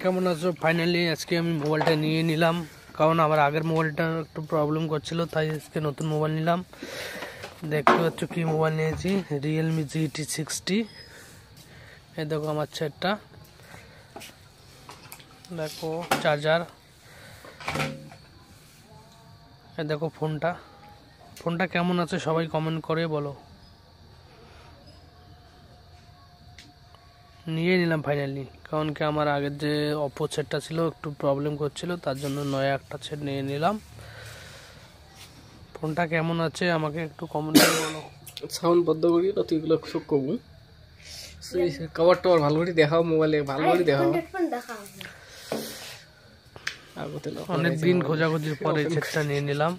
কেমন আছো? ফাইনালি আজকে আমি মোবাইলটা নিয়ে নিলাম, কারণ আমার আগের মোবাইলটা একটু প্রবলেম করছিল, তাই আজকে নতুন মোবাইল নিলাম। দেখতে পাচ্ছ কি মোবাইল নিয়েছি, রিয়েলমি GT60। এই দেখো আমার সেটটা, দেখো চার্জার, এই দেখো ফোনটা কেমন আছে সবাই কমেন্ট করে বলো। নিয়ে নিলাম ফাইনালি, কারণ কি আমার আগের যে অপো সেটটা ছিল একটু প্রবলেম করছিল, তার জন্য নয়া একটা সেট নিয়ে নিলাম। ফোনটা কেমন আছে আমাকে একটু কমেন্ট করে বলো। সাউন্ড বন্ধ করি না, তুইগুলো সব কমু কভার টভার ভালো করে দেখাও, মোবাইলে ভালো করে দেখাও। অনেক দিন খোঁজাখুঁজির পরে সেটটা নিয়ে নিলাম।